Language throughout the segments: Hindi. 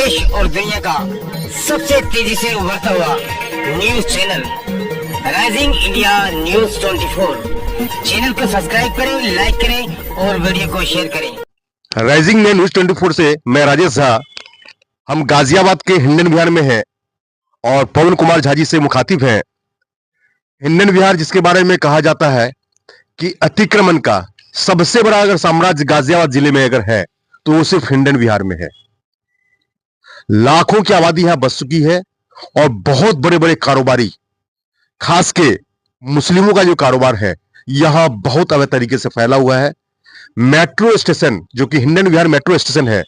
देश और दुनिया का सबसे तेजी से उभरता हुआ news channel rising India news 24। Channel को सब्सक्राइब करें, लाइक करें और वीडियो को शेयर करें। राइजिंग में न्यूज 24 से मैं राजेश झा। हम गाजियाबाद के हिंडन विहार में हैं और पवन कुमार झा जी से मुखातिब हैं। हिंडन विहार जिसके बारे में कहा जाता है कि अतिक्रमण का सबसे बड़ा अगर साम्राज्य गाजियाबाद जिले में अगर है तो वो सिर्फ हिंडन विहार में है। लाखों की आबादी यहां बस चुकी है और बहुत बड़े बड़े कारोबारी, खास के मुस्लिमों का जो कारोबार है यहां बहुत अवैध तरीके से फैला हुआ है। मेट्रो स्टेशन जो कि हिंडन विहार मेट्रो स्टेशन है,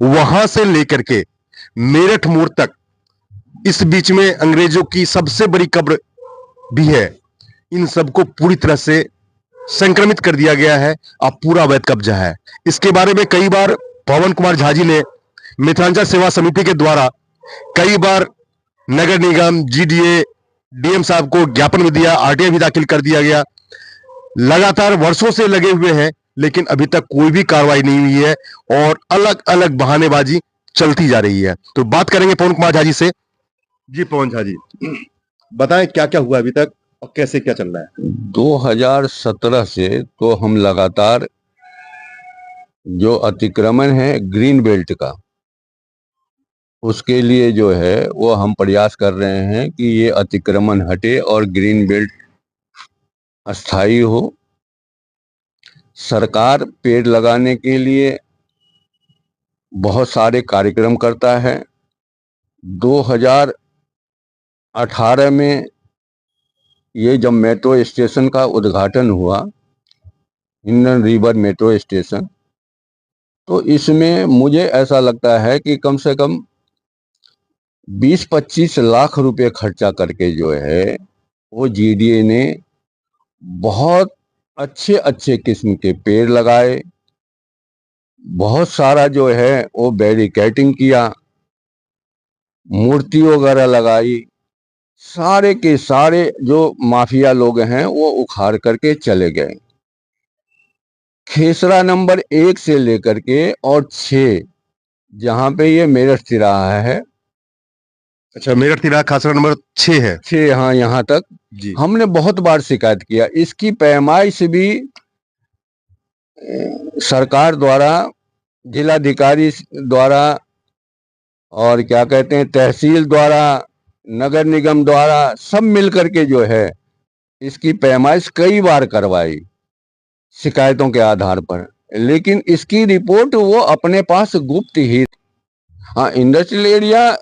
वहां से लेकर के मेरठ मोड़ तक, इस बीच में अंग्रेजों की सबसे बड़ी कब्र भी है। इन सबको पूरी तरह से संक्रमित कर दिया गया है। अब पूरा अवैध कब्जा है। इसके बारे में कई बार पवन कुमार झा जी ने मिथिलांचल सेवा समिति के द्वारा कई बार नगर निगम, जीडीए, डीएम साहब को ज्ञापन भी दिया, आरटीआई भी दाखिल कर दिया गया। लगातार वर्षों से लगे हुए हैं लेकिन अभी तक कोई भी कार्रवाई नहीं हुई है और अलग अलग बहानेबाजी चलती जा रही है। तो बात करेंगे पवन कुमार झा जी से। जी पवन झा जी, बताएं क्या क्या हुआ अभी तक और कैसे क्या चल रहा है। 2017 से तो हम लगातार जो अतिक्रमण है ग्रीन बेल्ट का, उसके लिए जो है वो हम प्रयास कर रहे हैं कि ये अतिक्रमण हटे और ग्रीन बेल्ट अस्थायी हो। सरकार पेड़ लगाने के लिए बहुत सारे कार्यक्रम करता है। 2018 में ये जब मेट्रो स्टेशन का उद्घाटन हुआ, हिंडन रिवर मेट्रो स्टेशन, तो इसमें मुझे ऐसा लगता है कि कम से कम 20-25 लाख रुपए खर्चा करके जो है वो जीडीए ने बहुत अच्छे अच्छे किस्म के पेड़ लगाए, बहुत सारा जो है वो बैरिकेडिंग किया, मूर्ति वगैरह लगाई। सारे के सारे जो माफिया लोग हैं वो उखाड़ करके चले गए। खेसरा नंबर 1 से लेकर के और 6, जहाँ पे ये मेरठ तिराहा है। अच्छा, मेरठ तिराहा खासरा नंबर 6 है। 6, हाँ, यहाँ तक जी। हमने बहुत बार शिकायत किया। इसकी पैमाइश भी सरकार द्वारा, जिलाधिकारी द्वारा और क्या कहते हैं तहसील द्वारा, नगर निगम द्वारा, सब मिलकर के जो है इसकी पैमाइश कई बार करवाई शिकायतों के आधार पर, लेकिन इसकी रिपोर्ट वो अपने पास गुप्त ही। हाँ, इंडस्ट्रियल एरिया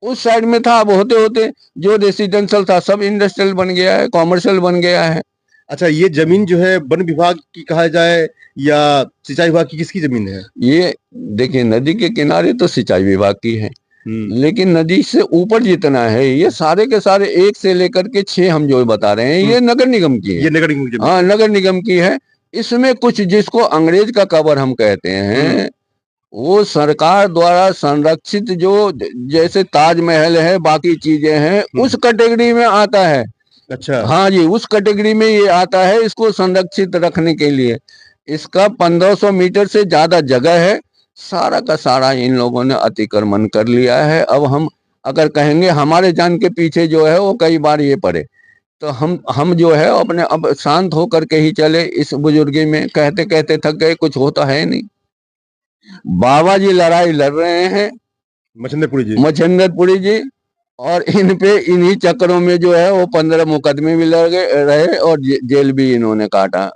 उस साइड में था, अब होते होते जो रेसिडेंशियल था सब इंडस्ट्रियल बन गया है, कॉमर्शियल बन गया है। अच्छा, ये जमीन जो है वन विभाग की कहा जाए या सिंचाई विभाग की, किसकी जमीन है? ये देखिए, नदी के किनारे तो सिंचाई विभाग की है, लेकिन नदी से ऊपर जितना है ये सारे के सारे 1 से लेकर के 6 हम जो बता रहे हैं ये नगर निगम की है। ये नगर निगम की जमीन? हाँ, नगर निगम की है। इसमें कुछ जिसको अंग्रेज का कवर हम कहते हैं, वो सरकार द्वारा संरक्षित, जो जैसे ताजमहल है, बाकी चीजें हैं, उस कैटेगरी में आता है। अच्छा, हाँ जी, उस कैटेगरी में ये आता है। इसको संरक्षित रखने के लिए इसका 1500 मीटर से ज्यादा जगह है। सारा का सारा इन लोगों ने अतिक्रमण कर लिया है। अब हम अगर कहेंगे हमारे जान के पीछे जो है वो कई बार ये पड़े, तो हम जो है अपने अब शांत होकर के ही चले। इस बुजुर्गी में कहते कहते थक गए, कुछ होता है नहीं। बाबा जी लड़ाई लड़ रहे हैं, मच्छिंद्रपुरी जी, और इन पे इन्हीं चक्करों में जो है वो 15 मुकदमे भी लड़ गए रहे और जेल भी इन्होंने काटा।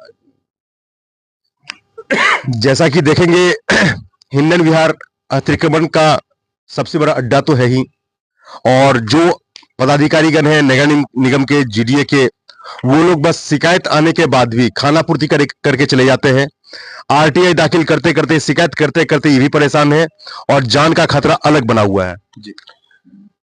जैसा कि देखेंगे हिंडन विहार अतिक्रमण का सबसे बड़ा अड्डा तो है ही, और जो पदाधिकारीगण हैं नगर निगम के, जीडीए के, वो लोग बस शिकायत आने के बाद भी खानापूर्ति करके चले जाते हैं। आरटीआई दाखिल करते करते, शिकायत करते करते ये भी परेशान है और जान का खतरा अलग बना हुआ है। जी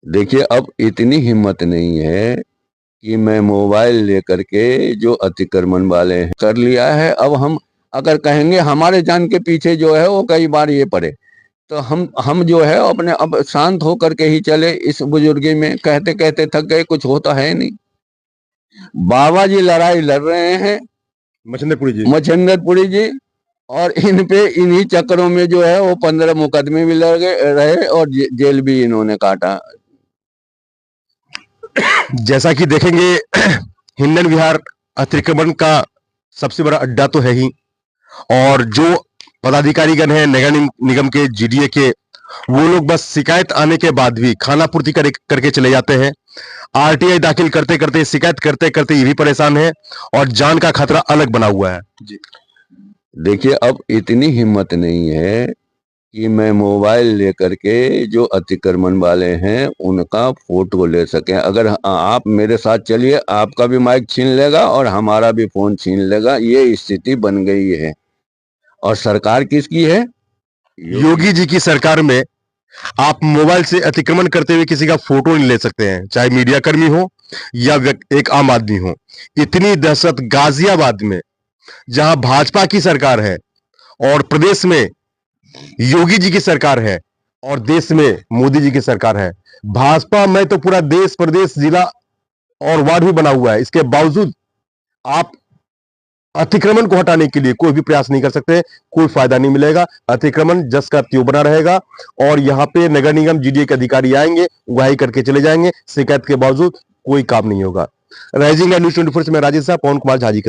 देखिए, अब इतनी हिम्मत नहीं है कि मैं मोबाइल लेकर के जो अतिक्रमण वाले हैं कर लिया है। अब हम अगर कहेंगे हमारे जान के पीछे जो है वो कई बार ये पड़े, तो हम जो है अपने अब शांत होकर के ही चले। इस बुजुर्गी में कहते कहते थक गए, कुछ होता है नहीं। बाबा जी लड़ाई लड़ रहे हैं, मच्छिंद्रपुरी जी, और इन पे इन्हीं चक्करों में जो है वो 15 मुकदमे भी लगे रहे और जेल भी इन्होंने काटा। जैसा कि देखेंगे हिंडन विहार अतिक्रमण का सबसे बड़ा अड्डा तो है ही, और जो पदाधिकारीगण हैं नगर निगम के, जीडीए के, वो लोग बस शिकायत आने के बाद भी खानापूर्ति करके चले जाते हैं। आरटीआई दाखिल करते करते, शिकायत करते करते ये भी परेशान है, और जान का खतरा अलग बना हुआ है। जी देखिए, अब इतनी हिम्मत नहीं है कि मैं मोबाइल लेकर के जो अतिक्रमण वाले हैं उनका फोटो ले सकें। अगर आप मेरे साथ चलिए, आपका भी माइक छीन लेगा और हमारा भी फोन छीन लेगा। ये स्थिति बन गई है। और सरकार किसकी है? योगी जी की सरकार में आप मोबाइल से अतिक्रमण करते हुए किसी का फोटो नहीं ले सकते हैं, चाहे मीडिया कर्मी हो या एक आम आदमी हो। इतनी दहशत गाजियाबाद में, जहां भाजपा की सरकार है और प्रदेश में योगी जी की सरकार है और देश में मोदी जी की सरकार है। भाजपा में तो पूरा देश, प्रदेश, जिला और वार्ड भी बना हुआ है, इसके बावजूद आप अतिक्रमण को हटाने के लिए कोई भी प्रयास नहीं कर सकते। कोई फायदा नहीं मिलेगा। अतिक्रमण जस का त्यों बना रहेगा, और यहाँ पे नगर निगम जीडीए के अधिकारी आएंगे, उगाही करके चले जाएंगे। शिकायत के बावजूद कोई काम नहीं होगा। राइजिंग न्यूज़ 24 से मैं राजेश साहब, पवन कुमार झाजी के